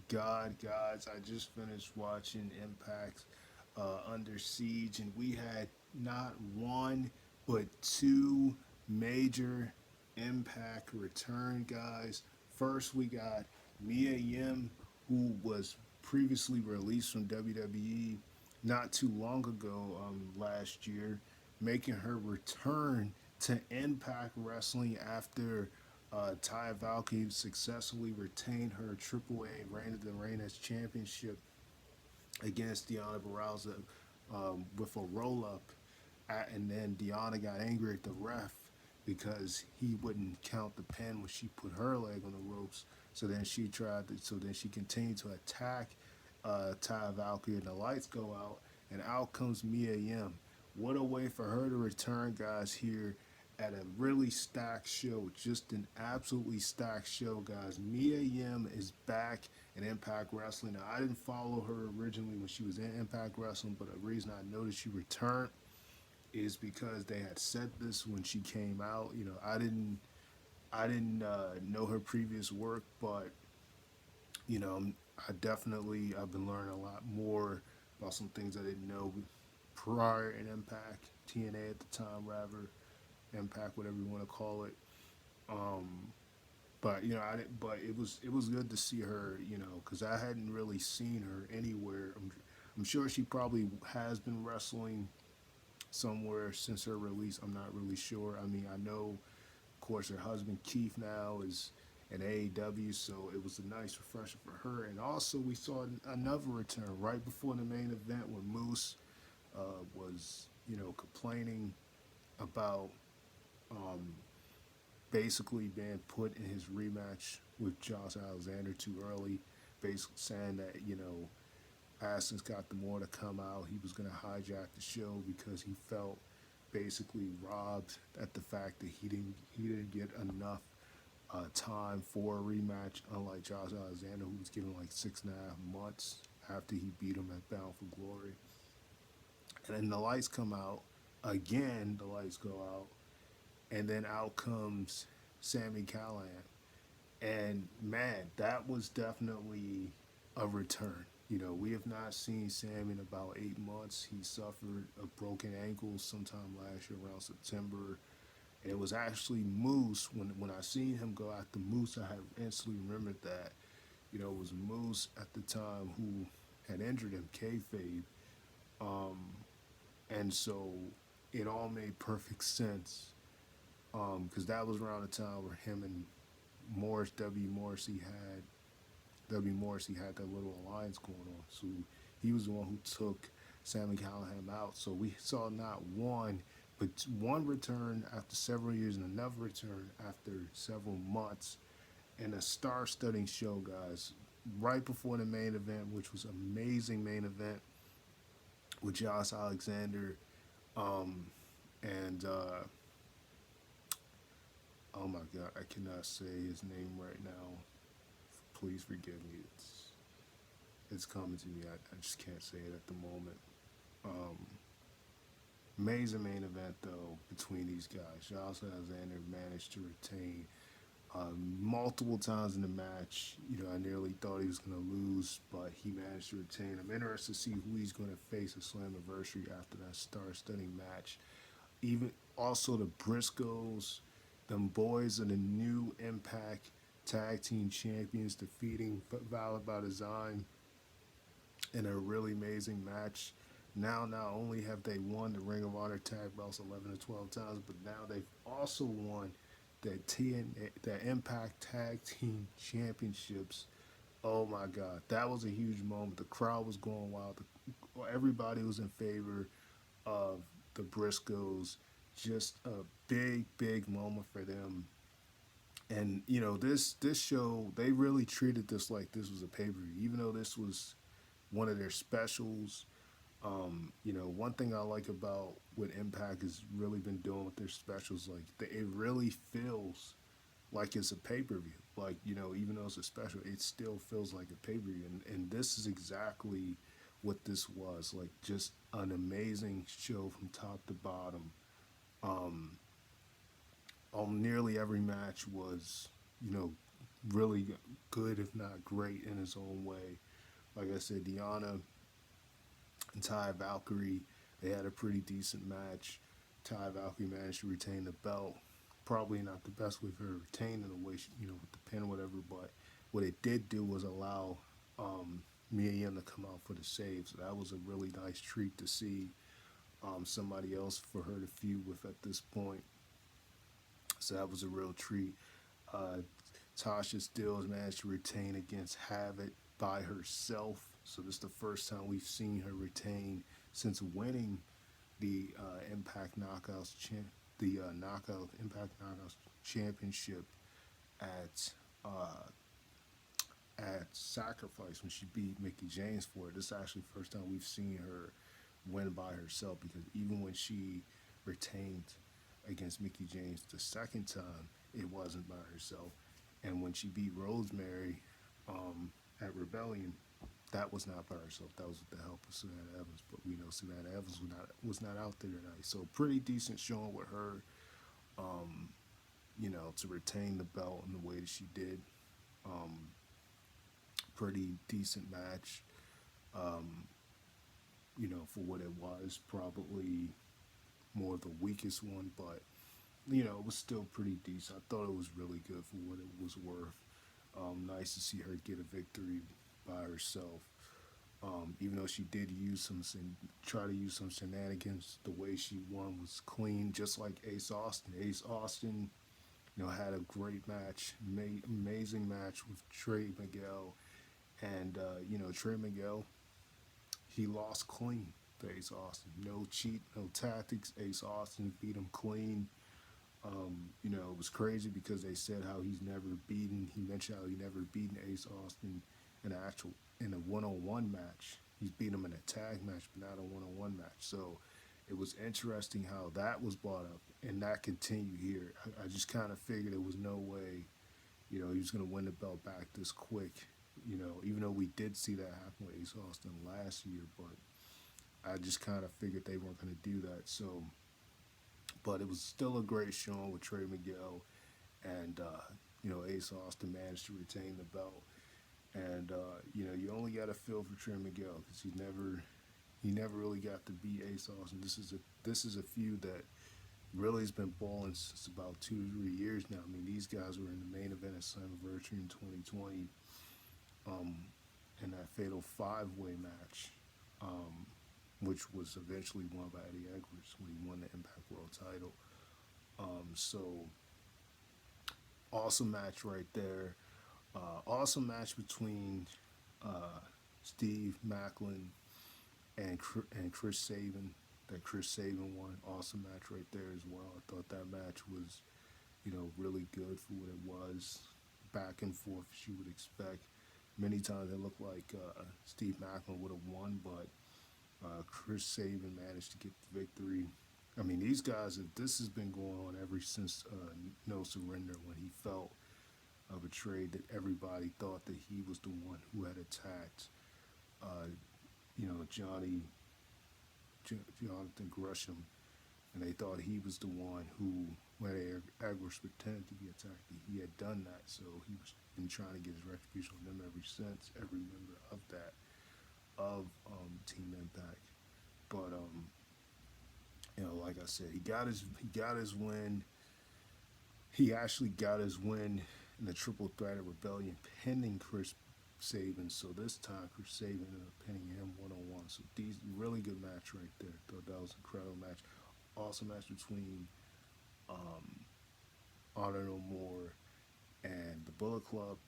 God, guys, I just finished watching Impact Under Siege, and we had not one but two major Impact return guys. First, we got Mia Yim, who was previously released from WWE not too long ago, last year, making her return to Impact Wrestling after Ty Valkyrie successfully retained her AAA Reign of the Reigners championship against Deanna Barraza with a roll up, and then Deanna got angry at the ref because he wouldn't count the pin when she put her leg on the ropes. So then she continued to attack Ty Valkyrie, and the lights go out, and out comes Mia Yim. What a way for her to return, guys, here at a really stacked show. Just an absolutely stacked show, guys. Mia Yim is back in Impact Wrestling. Now, I didn't follow her originally when she was in Impact Wrestling, but the reason I noticed she returned is because they had said this when she came out. I didn't know her previous work, but you know, I've been learning a lot more about some things I didn't know prior in Impact, TNA at the time, rather Impact, whatever you want to call it. Um, but you know, I didn't, but it was good to see her, because I hadn't really seen her anywhere. I'm sure she probably has been wrestling somewhere since her release. I'm not really sure. I mean, I know, of course, her husband Keith now is in AEW, so it was a nice refresher for her. And also, we saw another return right before the main event when Moose was, complaining about um, basically being put in his rematch with Josh Alexander too early, basically saying that, Aston's got the more to come out. He was going to hijack the show because he felt basically robbed at the fact that he didn't get enough time for a rematch, unlike Josh Alexander, who was given like 6.5 months after he beat him at Bound for Glory. And then the lights come out. Again, the lights go out. And then out comes Sami Callihan. And man, that was definitely a return. We have not seen Sam in about 8 months. He suffered a broken ankle sometime last year around September. And it was actually Moose. When I seen him go after Moose, I had instantly remembered that. It was Moose at the time who had injured him, kayfabe. Um, and so it all made perfect sense. Because that was around the time where him and W. Morrissey had that little alliance going on. So he was the one who took Sami Callihan out. So we saw not one, but one return after several years and another return after several months, and a star-studding show, guys. Right before the main event, which was an amazing main event with Josh Alexander, um, and oh my God, I cannot say his name right now. Please forgive me. It's coming to me. I just can't say it at the moment. Um, Amazing main event though between these guys. Josh Alexander managed to retain multiple times in the match. I nearly thought he was going to lose, but he managed to retain. I'm interested to see who he's going to face at Slammiversary after that star-studding match. Even also the Briscoes, them boys are the new Impact Tag Team Champions, defeating Valor by Design in a really amazing match. Now, not only have they won the Ring of Honor tag belts 11 to 12 times, but now they've also won the Impact Tag Team Championships. Oh my God, that was a huge moment. The crowd was going wild. Everybody was in favor of the Briscoes. Just a big, big moment for them. And this show, they really treated this like this was a pay per view, even though this was one of their specials. One thing I like about what Impact has really been doing with their specials, like it really feels like it's a pay per view. Like even though it's a special, it still feels like a pay per view, and this is exactly what this was. Like just an amazing show from top to bottom. Um, on nearly every match was, you know, really good, if not great, in his own way. Like I said, Deanna and Ty Valkyrie, they had a pretty decent match. Ty Valkyrie managed to retain the belt. Probably not the best way for her retaining the way, with the pin or whatever, but what it did do was allow Mia Yim to come out for the save. So that was a really nice treat to see somebody else for her to feud with at this point. So that was a real treat. Uh, Tasha Steelz managed to retain against Havoc by herself. So this is the first time we've seen her retain since winning the Knockout Impact Knockouts Championship at uh, at Sacrifice when she beat Mickey James for it. This is actually the first time we've seen her win by herself, because even when she retained against Mickey James the second time, it wasn't by herself. And when she beat Rosemary at Rebellion, that was not by herself. That was with the help of Savannah Evans. But we know Savannah Evans was not out there tonight. So pretty decent showing with her, to retain the belt in the way that she did. Um, Pretty decent match, for what it was. Probably more the weakest one, but it was still pretty decent. I thought it was really good for what it was worth. Nice to see her get a victory by herself. Even though she did try to use some shenanigans, the way she won was clean, just like Ace Austin. Ace Austin, had a great match, amazing match with Trey Miguel, and Trey Miguel, he lost clean to Ace Austin. No cheat, no tactics. Ace Austin beat him clean. It was crazy because they said how he's never beaten. He mentioned how he never beaten Ace Austin in a one-on-one match. He's beat him in a tag match, but not a one-on-one match. So it was interesting how that was brought up, and that continued here. I just kind of figured there was no way, he was going to win the belt back this quick. Even though we did see that happen with Ace Austin last year, but I just kind of figured they weren't going to do that. So, but it was still a great showing with Trey Miguel, and Ace Austin managed to retain the belt. And you only got to feel for Trey Miguel because he never really got to beat Ace Austin. This is a feud that really has been balling since about 2 to 3 years now. I mean, these guys were in the main event at Slammiversary in 2020, um, in that fatal five-way match, um, which was eventually won by Eddie Edwards when he won the Impact World title. So awesome match right there. Awesome match between uh, Steve Macklin and Chris Sabin. That Chris Sabin won. Awesome match right there as well. I thought that match was, really good for what it was. Back and forth, as you would expect. Many times it looked like Steve Macklin would have won, but Chris Sabin managed to get the victory. I mean, these guys, this has been going on ever since No Surrender, when he felt betrayed, that everybody thought that he was the one who had attacked, uh, Jonathan Gresham, and they thought he was the one who, when Edwards pretended to be attacked, he had done that. So he's been trying to get his retribution on them ever since. Every member of Team Impact, but like I said, he got his win. He actually got his win in the triple threat of Rebellion, pinning Chris Sabin. So this time, Chris Sabin ended up pinning him one-on-one. So these really good match right there. Thought that was an incredible match. Awesome match between Honor No More and the Bullet Club.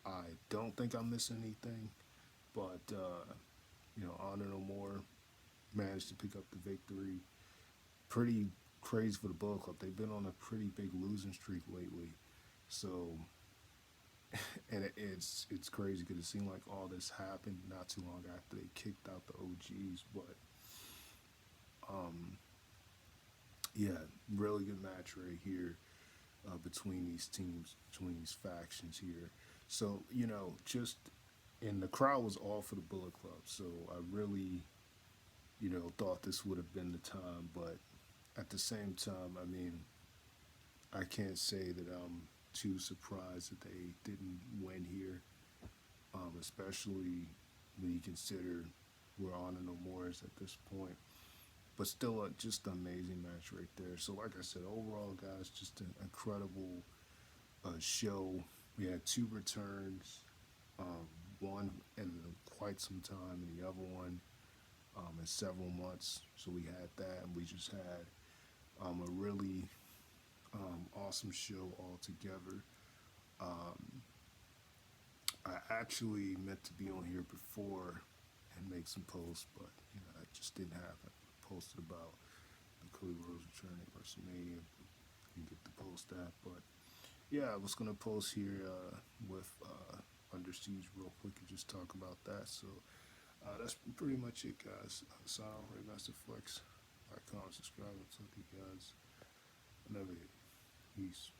I don't think I'm missing anything, but Honor No More managed to pick up the victory. Pretty crazy for the Bullet Club. They've been on a pretty big losing streak lately. So, and it's crazy because it seemed like all this happened not too long after they kicked out the OGs. But yeah, really good match right here between these teams, between these factions here. So just and the crowd was all for the Bullet Club. So I really thought this would have been the time, but at the same time, I mean, I can't say that I'm too surprised that they didn't win here, especially when you consider we're on in the Moors at this point. But still, just an amazing match right there. So, like I said, overall, guys, just an incredible show. We had two returns, um, one in quite some time, and the other one in several months. So we had that, and we just had a really awesome show altogether. Um, I actually meant to be on here before and make some posts, but that just didn't happen. I posted about the Cody Rhodes return at WrestleMania. Didn't get to post that, but yeah, I was gonna post here with Under Siege real quick and just talk about that. So that's pretty much it, guys. Sign off, Ray Master Flex. Like, comment, subscribe. I'll talk to you guys another day. Peace.